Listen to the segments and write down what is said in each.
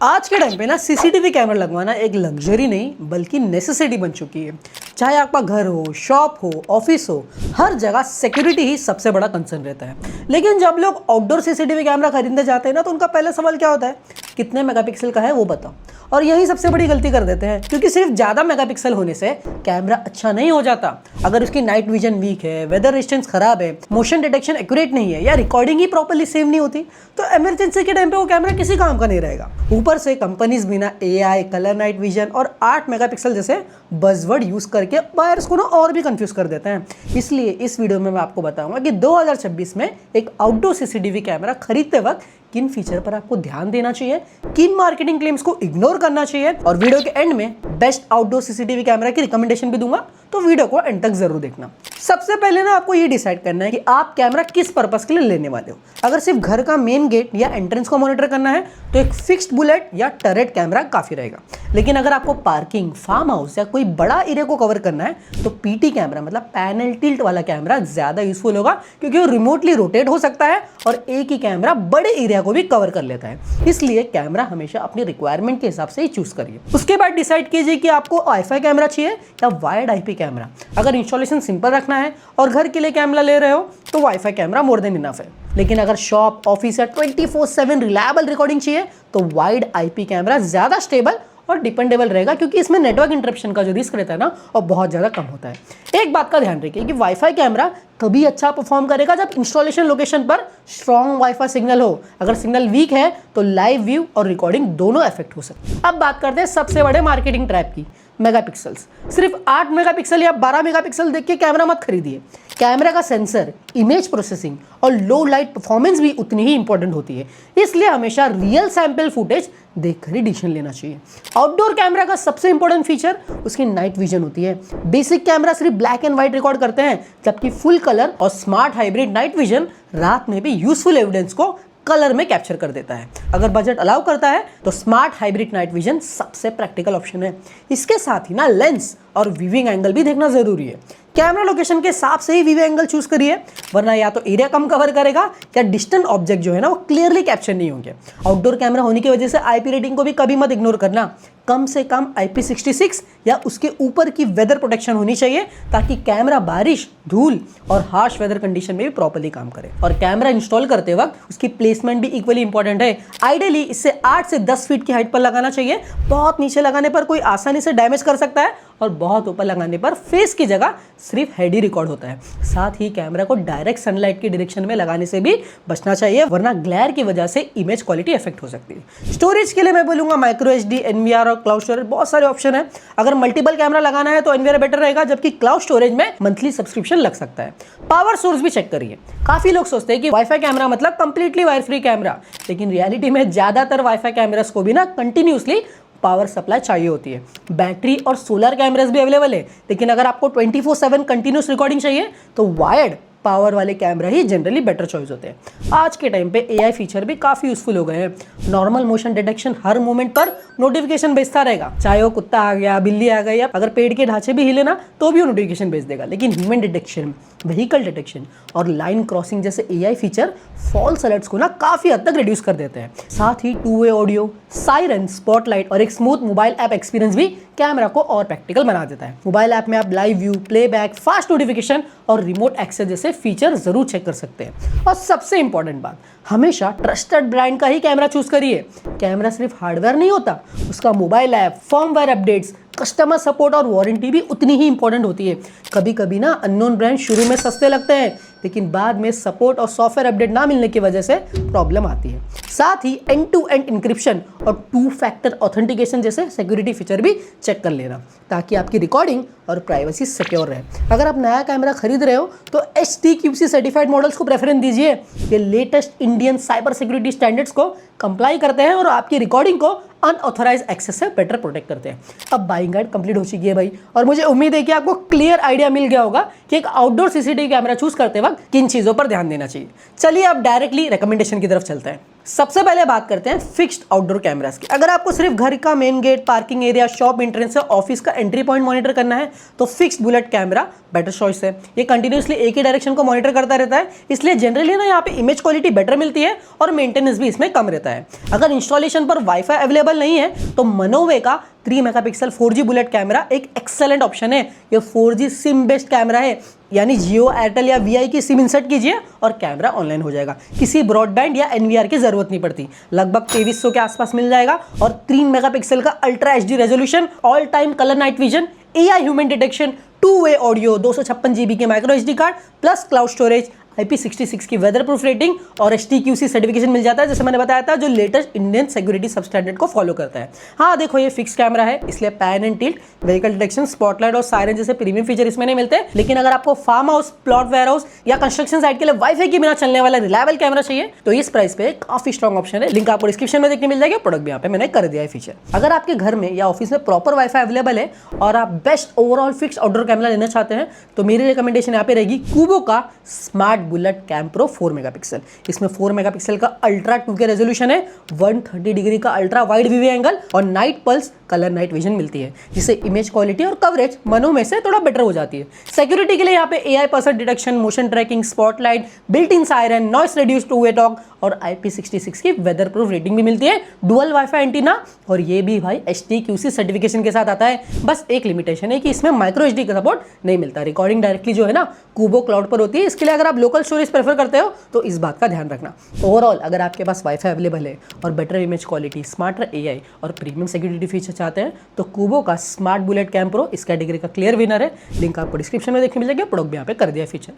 आज के टाइम पे ना सीसीटीवी कैमरा लगवाना एक लग्जरी नहीं बल्कि नेसेसिटी बन चुकी है। चाहे आपका घर हो, शॉप हो, ऑफिस हो, हर जगह सिक्योरिटी ही सबसे बड़ा कंसर्न रहता है। लेकिन जब लोग आउटडोर सीसीटीवी कैमरा खरीदने जाते हैं ना, तो उनका पहला सवाल क्या होता है, कितने मेगापिक्सल का है वो बताओ। और यही सबसे बड़ी गलती कर देते हैं, क्योंकि सिर्फ ज़्यादा मेगापिक्सल होने से कैमरा अच्छा नहीं हो जाता। अगर उसकी नाइट विजन वीक है, वेदर रेजिस्टेंस खराब है, मोशन डिटेक्शन एक्यूरेट नहीं है या रिकॉर्डिंग ही प्रॉपर्ली सेव नहीं होती, तो इमरजेंसी के टाइम पे वो कैमरा किसी काम का नहीं रहेगा। ऊपर से कंपनीज भी ना एआई, कलर नाइट विजन और 8 मेगापिक्सल जैसे बजवर्ड यूज करके बायर्स को ना और भी कंफ्यूज कर देते हैं। इसलिए इस वीडियो में मैं आपको बताऊंगा कि 2026 में एक आउटडोर सीसीटीवी कैमरा खरीदते वक्त किन फीचर पर आपको ध्यान देना चाहिए, किन मार्केटिंग क्लेम्स को इग्नोर करना चाहिए, और वीडियो के एंड में बेस्ट आउटडोर सीसीटीवी कैमरा की रिकमेंडेशन भी दूंगा, तो वीडियो को एंड तक जरूर देखना। सबसे पहले ना आपको ये डिसाइड करना है कि आप कैमरा किस पर्पस के लिए लेने वाले हो। अगर सिर्फ घर का मेन गेट या एंट्रेंस को मॉनिटर करना है तो एक फिक्स्ड बुलेट या टरेट कैमरा काफी रहेगा। लेकिन अगर आपको पार्किंग, फार्म हाउस या कोई बड़ा एरिया को कवर करना है तो पीटी कैमरा मतलब पैनल टिल्ट वाला कैमरा ज्यादा यूजफुल होगा, क्योंकि वो रिमोटली रोटेट हो सकता है और एक ही कैमरा बड़े एरिया को भी कवर कर लेता है। इसलिए कैमरा हमेशा अपनी रिक्वायरमेंट के हिसाब से ही चूज करिए। उसके बाद डिसाइड कीजिए कि आपको वाईफाई कैमरा चाहिए या वायर्ड आईपी कैमरा। अगर इंस्टॉलेशन सिंपल रखना है और घर के लिए कैमरा ले रहे हो तो wifi camera more than enough है। लेकिन अगर शॉप, ऑफिस या 24/7 रिलायबल रिकॉर्डिंग चाहिए तो वाइड आईपी कैमरा ज्यादा स्टेबल और डिपेंडेबल रहेगा, क्योंकि इसमें नेटवर्क इंटरप्शन का जो रिस्क रहता है ना, वो बहुत ज़्यादा कम होता है। एक बात का ध्यान रखिए कि वाईफाई कैमरा तभी अच्छा परफॉर्म करेगा जब इंस्टॉलेशन लोकेशन पर स्ट्रॉन्ग वाईफाई सिग्नल हो। अगर सिग्नल वीक है तो लाइव व्यू और रिकॉर्डिंग दोनों इफेक्ट हो सकते हैं। अब बात करते हैं सबसे बड़े मार्केटिंग ट्रैप की, मेगापिक्सल्स। सिर्फ 8 मेगापिक्सल या 12 मेगापिक्सल देख के कैमरा मत खरीदिए। कैमरा का सेंसर, इमेज प्रोसेसिंग और लो लाइट परफॉर्मेंस भी उतनी ही इंपॉर्टेंट होती है। इसलिए हमेशा रियल सैंपल फुटेज देखकर ही डिसीजन लेना चाहिए। आउटडोर कैमरा का सबसे इंपॉर्टेंट फीचर उसकी नाइट विजन होती है। बेसिक कैमरा सिर्फ ब्लैक एंड व्हाइट रिकॉर्ड करते हैं, जबकि फुल कलर और स्मार्ट हाइब्रिड नाइट विजन रात में भी यूजफुल एविडेंस को कलर में कैप्चर कर देता है। अगर बजट अलाउ करता है तो स्मार्ट हाइब्रिड नाइट विजन सबसे प्रैक्टिकल ऑप्शन है। इसके साथ ही ना लेंस और व्यूइंग एंगल भी देखना जरूरी है। कैमरा लोकेशन के हिसाब से ही व्यू एंगल चूज करिए, वरना या तो एरिया कम कवर करेगा या डिस्टेंट ऑब्जेक्ट जो है ना वो क्लियरली कैप्चर नहीं होंगे। आउटडोर कैमरा होने की वजह से आईपी रेटिंग को भी कभी मत इग्नोर करना। कम से कम IP66 या उसके ऊपर की वेदर प्रोटेक्शन होनी चाहिए, ताकि कैमरा बारिश, धूल और हार्श वेदर कंडीशन में भी प्रॉपर्ली काम करे। और कैमरा इंस्टॉल करते वक्त उसकी प्लेसमेंट भी इक्वली इंपॉर्टेंट है। आइडियली इसे 8 से 10 फीट की हाइट पर लगाना चाहिए। बहुत नीचे लगाने पर कोई आसानी से डैमेज कर सकता है और बहुत ऊपर लगाने पर फेस की जगह सिर्फ हेड ही रिकॉर्ड होता है। साथ ही कैमरा को डायरेक्ट सनलाइट की डायरेक्शन में लगाने से भी बचना चाहिए, वरना ग्लेयर की वजह से इमेज क्वालिटी इफेक्ट हो सकती है। स्टोरेज के लिए मैं बोलूंगा माइक्रो एचडी, एनवीआर और क्लाउड स्टोरेज, बहुत सारे ऑप्शन है। अगर मल्टीपल कैमरा लगाना है तो एनवीआर बेटर रहेगा, जबकि क्लाउड स्टोरेज में मंथली सब्सक्रिप्शन लग सकता है। पावर सोर्स भी चेक करिए। काफी लोग सोचते हैं कि वाईफाई कैमरा मतलब कंप्लीटली वायर फ्री कैमरा, लेकिन रियलिटी में ज्यादातर वाईफाई कैमरास को भी ना कंटिन्यूसली पावर सप्लाई चाहिए होती है। बैटरी और सोलर कैमरास भी अवेलेबल है, लेकिन अगर आपको 24/7 कंटिन्यूस रिकॉर्डिंग चाहिए तो वायर्ड पावर वाले कैमरा ही जनरली बेटर चॉइस होते हैं। आज के टाइम पे एआई फीचर भी काफी यूजफुल हो गए हैं। नॉर्मल मोशन डिटेक्शन हर मोमेंट पर नोटिफिकेशन भेजता रहेगा, चाहे वो कुत्ता आ गया, बिल्ली आ गई, या अगर पेड़ के ढांचे भी हिले ना तो भी वो नोटिफिकेशन भेज देगा। लेकिन ह्यूमन डिटेक्शन, व्हीकल डिटेक्शन और लाइन क्रॉसिंग जैसे एआई फीचर फॉल्स अलर्ट्स को ना काफी हद तक रिड्यूस कर देते हैं। साथ ही 2-वे ऑडियो, साइरन, स्पॉटलाइट और एक स्मूथ मोबाइल ऐप एक्सपीरियंस भी कैमरा को और प्रैक्टिकल बना देता है। मोबाइल ऐप में आप live view, playback, fast notification और रिमोट एक्सेस जैसे फीचर जरूर चेक कर सकते हैं। और सबसे इंपॉर्टेंट बात, हमेशा ट्रस्टेड ब्रांड का ही कैमरा चूज करिए। कैमरा सिर्फ हार्डवेयर नहीं होता, उसका mobile app, firmware updates, customer support और वारंटी भी उतनी ही इंपॉर्टेंट होती है। कभी कभी ना अननोन ब्रांड शुरू में सस्ते लगते हैं, लेकिन बाद में सपोर्ट और सॉफ्टवेयर अपडेट ना मिलने की वजह से प्रॉब्लम आती है। साथ ही एंड टू एंड इंक्रिप्शन और 2 फैक्टर ऑथेंटिकेशन जैसे सिक्योरिटी फीचर भी चेक कर लेना, ताकि आपकी रिकॉर्डिंग और प्राइवेसी सिक्योर रहे। अगर आप नया कैमरा खरीद रहे हो तो HTQC सर्टिफाइड मॉडल्स को प्रेफरेंस दीजिए। ये latest Indian cyber security standards को कंप्लाई करते हैं और आपकी रिकॉर्डिंग को अनऑथराइज्ड एक्सेस से बेटर प्रोटेक्ट करते हैं। अब बाइंग गाइड कंप्लीट हो चुकी है भाई, और मुझे उम्मीद है कि आपको क्लियर आइडिया मिल गया होगा कि एक आउटडोर सीसीटीवी कैमरा चूज करते वक्त किन चीजों पर ध्यान देना चाहिए। चलिए अब डायरेक्टली रिकमेंडेशन की तरफ चलते हैं। सबसे पहले बात करते हैं फिक्स्ड आउटडोर कैमरास की। अगर आपको सिर्फ घर का main gate, parking area, shop entrance, office का एंट्री पॉइंट मॉनिटर करना है तो fixed bullet camera better choice है। ये कंटिन्यूसली एक ही डायरेक्शन को मॉनिटर करता रहता है, इसलिए जनरली ना यहाँ पे इमेज क्वालिटी बेटर मिलती है और मेंटेनेंस भी इसमें कम रहता है। अगर इंस्टॉलेशन पर वाईफाई अवेलेबल नहीं है तो मनोवे का 3 मेगापिक्सल 4G बुलेट कैमरा एक एक्सेलेंट ऑप्शन है। ये 4G सिम बेस्ड कैमरा है, यानी जियो, एयरटेल या वीआई की सिम इंसर्ट कीजिए और कैमरा ऑनलाइन हो जाएगा। किसी ब्रॉडबैंड या एनवीआर की जरूरत नहीं पड़ती। लगभग 2300 के आसपास मिल जाएगा और 3 मेगापिक्सल का ultra HD resolution, all time colour night vision, AI human detection, two way audio, 256 GB के micro HD card plus cloud storage, IP66 की वेदर प्रूफ रेटिंग और HTQC सर्टिफिकेशन मिल जाता है, जैसे मैंने बताया था, जो लेटेस्ट इंडियन सिक्योरिटी सब स्टैंडर्ड को फॉलो करता है। हाँ देखो, ये फिक्स कैमरा है, इसलिए pan and tilt, vehicle detection, spotlight और सायरन जैसे प्रीमियम फीचर इसमें नहीं मिलते। लेकिन अगर आपको farmhouse, plot warehouse या कंस्ट्रक्शन साइट के लिए वाईफाई के बिना चलने वाला रिलायबल कैमरा चाहिए तो इस प्राइस पे काफी स्ट्रॉन्ग ऑप्शन है। लिंक आपको डिस्क्रिप्शन में देखने मिल जाएगा, प्रोडक्ट भी यहाँ पे मैंने कर दिया है फीचर। अगर आपके घर में या ऑफिस में प्रॉपर वाईफाई अवेलेबल है और आप best overall fix outdoor camera लेना चाहते हैं तो मेरी रिकमेंडेशन यहाँ पे रहेगी कूबो का smart bullet cam pro 4 megapixel. इसमें 4 मेगापिक्सल का अल्ट्रा 2K रेजोल्यूशन है, 130 डिग्री का अल्ट्रा वाइड व्यू एंगल और night pulse colour night vision मिलती है, जिससे इमेज क्वालिटी और कवरेज मनो में से थोड़ा बेटर हो जाती है। सिक्योरिटी के लिए यहाँ पे AI person detection, motion trekking, spotlight, built in siren, noise reduce two way talk और IP66 की वेदर प्रूफ रेटिंग भी मिलती है, डुअल वाईफाई एंटीना और ये भी भाई HTQC सर्टिफिकेशन के साथ आता है। बस एक लिमिटेशन है कि इसमें माइक्रो एचडी का सपोर्ट नहीं मिलता। रिकॉर्डिंग डायरेक्टली जो है ना कूबो क्लाउड पर होती है, इसके लिए अगर आप लोकल स्टोरेज प्रेफर करते हो तो इस बात का ध्यान रखना। ओवरऑल अगर आपके पास वाईफाई अवेलेबल है और better image quality, smarter AI और प्रीमियम सिक्योरिटी फीचर चाहते हैं तो कूबो का स्मार्ट बुलेट कैम प्रो इस कैटेगरी का क्लियर विनर है। लिंक आपको डिस्क्रिप्शन में देखने मिल जाएगा, प्रोडक्ट भी यहाँ पे कर दिया फीचर।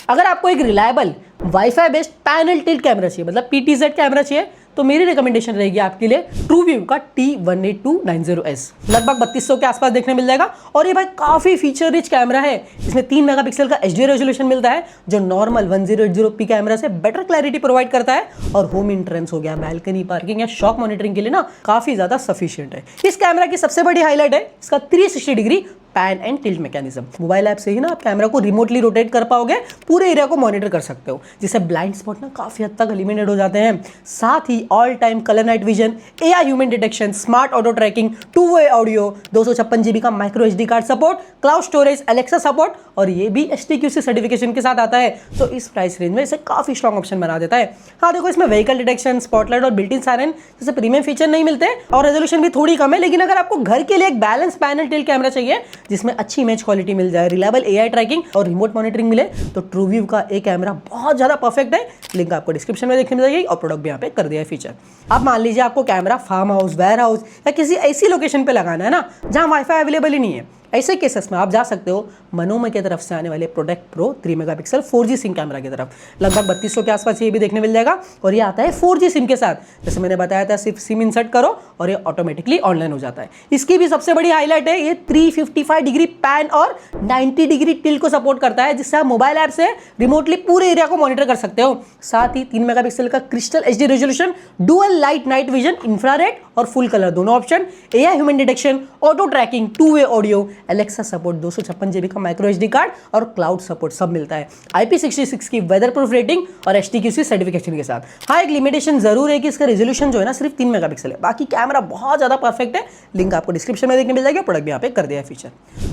अगर आपको एक reliable wifi based panel tilt camera चाहिए, मतलब PTZ कैमरा चाहिए, तो मेरी रिकमेंडेशन रहेगी आपके लिए TrueView का T18290S। लगभग 3200 के आसपास देखने मिल जाएगा और ये भाई काफी फीचर रिच कैमरा है। इसमें 3 मेगापिक्सल का HD रेजोल्यूशन मिलता है, जो नॉर्मल 1080p कैमरा से बेटर क्लैरिटी प्रोवाइड करता है और होम एंट्रेंस हो गया, बैल्कनी, पार्किंग या शॉप मॉनिटरिंग के लिए ना काफी ज्यादा सफिशिएंट है। इस कैमरा की सबसे बड़ी हाईलाइट है इसका 360 degree pan and tilt mechanism. Mobile app से ही ना आप कैमरा को रिमोटली रोटेट कर पाओगे, पूरे एरिया को मॉनिटर कर सकते हो, जिससे ब्लाइंड स्पॉट ना काफी हद तक एलिमिनेट हो जाते हैं। साथ ही all time colour night vision, AI human detection, smart auto tracking, two way audio, 256 GB का micro HD card support, cloud storage, Alexa support और ये भी HTQC सर्टिफिकेशन के साथ आता है, तो इस प्राइस रेंज में इसे काफी स्ट्रॉन्ग ऑप्शन बना देता है। हाँ देखो, इसमें व्हीकल डिटेक्शन, स्पॉटलाइट और बिल्ट इन सायरन जैसे प्रीमियम फीचर नहीं मिलते और रेजोल्यूशन भी थोड़ी कम है। लेकिन अगर आपको घर के लिए एक बैलेंस पैनल टिल्ट कैमरा चाहिए जिसमें अच्छी इमेज क्वालिटी मिल जाए, रिलायबल AI ट्रैकिंग और रिमोट मॉनिटरिंग मिले, तो TrueView का एक कैमरा बहुत ज्यादा परफेक्ट है। लिंक आपको डिस्क्रिप्शन में देखने मिल जाएगी और प्रोडक्ट भी यहाँ पे कर दिया है फीचर। अब मान लीजिए आपको camera farmhouse, warehouse या किसी ऐसी लोकेशन पे लगाना है ना जहां वाईफाई अवेलेबल ही नहीं है, ऐसे केसेस में आप जा सकते हो मनोमे की तरफ से आने वाले product pro 3 megapixel 4G SIM camera की तरफ। लगभग 3200 के आसपास ये भी देखने मिल जाएगा और ये आता है 4G सिम के साथ। जैसे मैंने बताया था, सिर्फ सिम इंसर्ट करो और ये ऑटोमेटिकली ऑनलाइन हो जाता है। इसकी भी सबसे बड़ी हाईलाइट है ये 355 डिग्री पैन और 90 डिग्री टिल्ट को सपोर्ट करता है, जिससे आप मोबाइल ऐप से रिमोटली पूरे एरिया को मॉनिटर कर सकते हो। साथ ही 3 मेगापिक्सल का crystal HD resolution, dual light night vision, infrared और फुल कलर दोनों option, AI human detection, auto tracking, two way audio, Alexa support, 256 GB का माइक्रो एचडी कार्ड और क्लाउड सपोर्ट सब मिलता है, IP66 की वेदर प्रूफ रेटिंग और HTQC सर्टिफिकेशन के साथ। हाँ, एक लिमिटेशन जरूर है कि इसका रेजोल्यूशन जो है ना सिर्फ 3 मेगापिक्सल है, बाकी कैमरा बहुत ज्यादा परफेक्ट है। लिंक आपको डिस्क्रिप्शन में देखने मिल जाएगा, प्रोडक्ट भी यहाँ पे कर दिया है फीचर।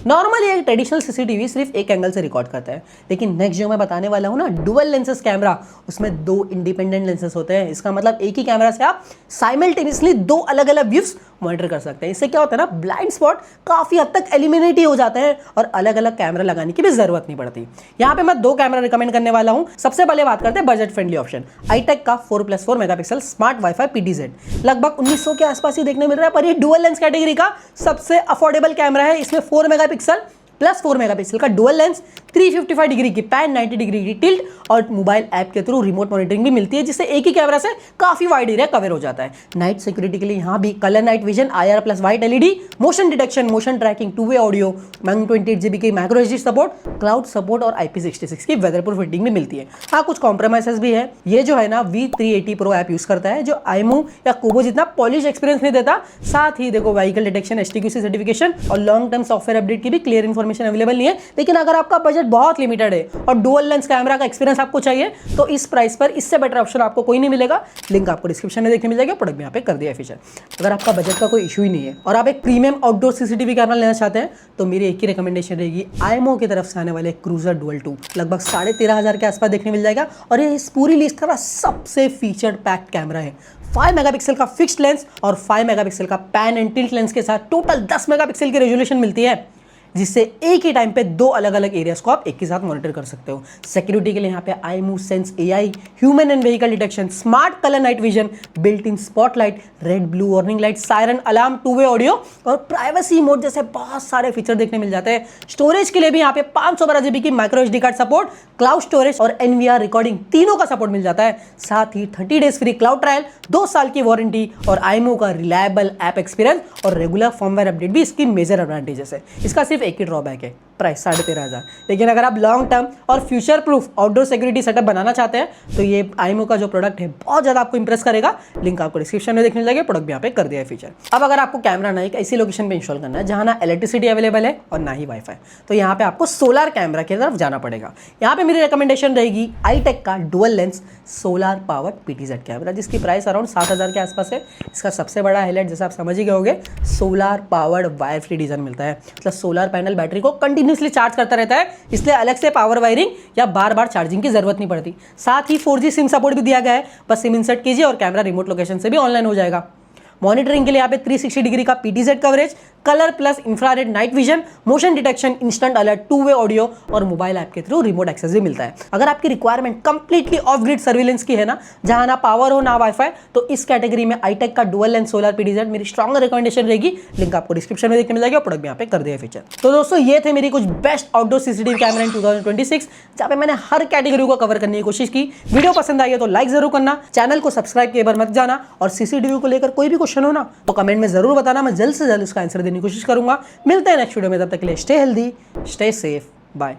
नॉर्मली एक ट्रेडिशनल CCTV सिर्फ एक एंगल से रिकॉर्ड करता है, लेकिन नेक्स्ट जो मैं बताने वाला हूँ ना डुअल लेंसेज कैमरा, उसमें 2 इंडिपेंडेंट लेंसेज होते हैं। इसका मतलब एक ही कैमरा से आप साइमल्टेनियसली 2 अलग अलग व्यूज मॉनिटर कर सकते हैं। इससे क्या होता है ना, ब्लाइंड स्पॉट काफी हद तक एलिमिनेट ही हो जाते हैं और अलग अलग कैमरा लगाने की भी जरूरत नहीं पड़ती। यहाँ पे मैं 2 कैमरा रिकमेंड करने वाला हूँ। सबसे पहले बात करते हैं बजट फ्रेंडली ऑप्शन, iTech का 4+4 मेगापिक्सल स्मार्ट वाईफाई PTZ। लगभग 1900 के आसपास ही देखने मिल रहा है, पर ये डुअल लेंस कैटेगरी का सबसे अफोर्डेबल कैमरा है। इसमें 4 मेगापिक्सल प्लस 4 मेगापिक्सल का डुअल लेंस, 355 डिग्री की पैन, 90 डिग्री की टिल्ट और मोबाइल ऐप के थ्रू रिमोट मॉनिटरिंग भी मिलती है, जिससे एक ही कैमरा से काफी वाइड एरिया कवर हो जाता है। नाइट सिक्योरिटी के लिए यहाँ भी colour night vision, IR plus white LED, motion detection, motion tracking, two way audio, 128 GB की micro HD support, cloud support और IP66 की वेदर प्रूफ रेटिंग भी मिलती है। हाँ, कुछ कॉम्प्रोमाइजेस भी है। ये जो है ना V380 Pro ऐप यूज करता है, जो iMove या Kubo जितना पॉलिश एक्सपीरियंस नहीं देता। साथ ही देखो व्हीकल डिटेक्शन, HTQC सर्टिफिकेशन और लॉन्ग टर्म सॉफ्टवेयर अपडेट की भी क्लियर इन्फॉर्मेशन इन्फॉर्मेशन अवेलेबल नहीं है। लेकिन अगर आपका बजट बहुत लिमिटेड है और डुअल लेंस कैमरा का एक्सपीरियंस आपको चाहिए तो इस प्राइस पर इससे बेटर ऑप्शन आपको कोई नहीं मिलेगा। लिंक आपको डिस्क्रिप्शन में देखने मिल जाएगा, प्रोडक्ट में यहाँ पे कर दिया है फीचर। अगर आपका बजट का कोई इशू ही नहीं है और आप एक प्रीमियम आउटडोर सीसीटीवी कैमरा लेना चाहते हैं तो मेरी एक ही रिकमेंडेशन रहेगी, आईएमओ की तरफ से आने वाले क्रूजर डुअल 2 लगभग 13,500 के आसपास देखने मिल जाएगा। और ये इस पूरी लिस्ट का सबसे फीचर्ड पैक्ड कैमरा है। 5 मेगापिक्सल का फिक्स्ड लेंस और 5 मेगापिक्सल का पैन एंड टिल्ट लेंस के साथ टोटल 10 मेगापिक्सल की रेजोल्यूशन मिलती है, जिससे एक ही टाइम पे 2 अलग अलग एरियाज को आप एक ही साथ मॉनिटर कर सकते हो। सिक्योरिटी के लिए यहाँ पे I move sense AI, human and vehicle detection, smart colour night vision, built in spotlight, red blue warning light, siren alarm, two way audio और प्राइवेसी मोड जैसे बहुत सारे फीचर देखने मिल जाते हैं। स्टोरेज के लिए भी यहाँ पे 512 GB की micro SD card support, cloud storage और एनवीआर रिकॉर्डिंग तीनों का सपोर्ट मिल जाता है। साथ ही 30 डेज फ्री क्लाउड ट्रायल, 2 साल की वारंटी और आईएमओ का रिलायबल ऐप एक्सपीरियंस और रेगुलर फॉर्मवेयर अपडेट भी इसकी मेजर एडवांटेजेस है। इसका सिर्फ एक ही ड्रॉबैक है, प्राइस 13,500। लेकिन अगर आप लॉन्ग टर्म और future proof outdoor security setup बनाना चाहते हैं तो ये आईएमओ का जो प्रोडक्ट है बहुत ज्यादा आपको इंप्रेस करेगा। लिंक आपको डिस्क्रिप्शन में देखने लगे, प्रोडक्ट भी यहाँ पे कर दिया है फीचर। अब अगर आपको कैमरा ना एक ऐसी लोकेशन पे इंस्टॉल करना है जहां ना इलेक्ट्रिसिटी अवेलेबल है और ना ही वाईफाई, तो यहाँ पे आपको सोलर कैमरा की तरफ जाना पड़ेगा। यहाँ पे मेरी रिकमेंडेशन रहेगी आईटेक का dual lens solar powered PTZ camera, जिसकी प्राइस अराउंड 7,000 के आसपास है। इसका सबसे बड़ा हाईलाइट जैसे आप समझ ही गए होंगे, solar powered wire free design मिलता है। मतलब सोलर पैनल बैटरी को कंटिन्यूसली चार्ज करता रहता है, इसलिए अलग से पावर वायरिंग या बार बार चार्जिंग की जरूरत नहीं पड़ती। साथ ही 4G सिम सपोर्ट भी दिया गया है, बस सिम इंसर्ट कीजिए और कैमरा रिमोट लोकेशन से भी ऑनलाइन हो जाएगा। मॉनिटरिंग के लिए यहाँ पे 360 डिग्री का PTZ coverage, colour plus infrared night vision, motion detection, instant alert, two way audio और मोबाइल ऐप के थ्रू रिमोट एक्सेस भी मिलता है। अगर आपकी requirement completely off grid surveillance की है ना, जहां ना पावर हो ना वाईफाई, तो इस कैटेगरी में आईटेक का डुअल लेंस सोलर पीटीजेड मेरी स्ट्रॉन्ग रिकमेंडेशन रहेगी। लिंक आपको डिस्क्रिप्शन में देखने मिल जाएगा, प्रोडक्ट भी यहाँ पे कर दिया फीचर। तो दोस्तों ये थे मेरी कुछ बेस्ट आउटडोर सीसीटीवी कैमरा इन 2026, जहाँ पे मैंने हर कैटेगरी को कवर करने की कोशिश की। वीडियो पसंद आई है तो लाइक जरूर करना, चैनल को सब्सक्राइब किए बार मत जाना, और सीसीटीवी को लेकर कोई भी क्वेश्चन हो ना तो कमेंट में जरूर बताना, मैं जल्द से जल्द उसका आंसर देने की कोशिश करूंगा। मिलते हैं नेक्स्ट वीडियो में, तब तक के लिए stay healthy, stay safe, bye.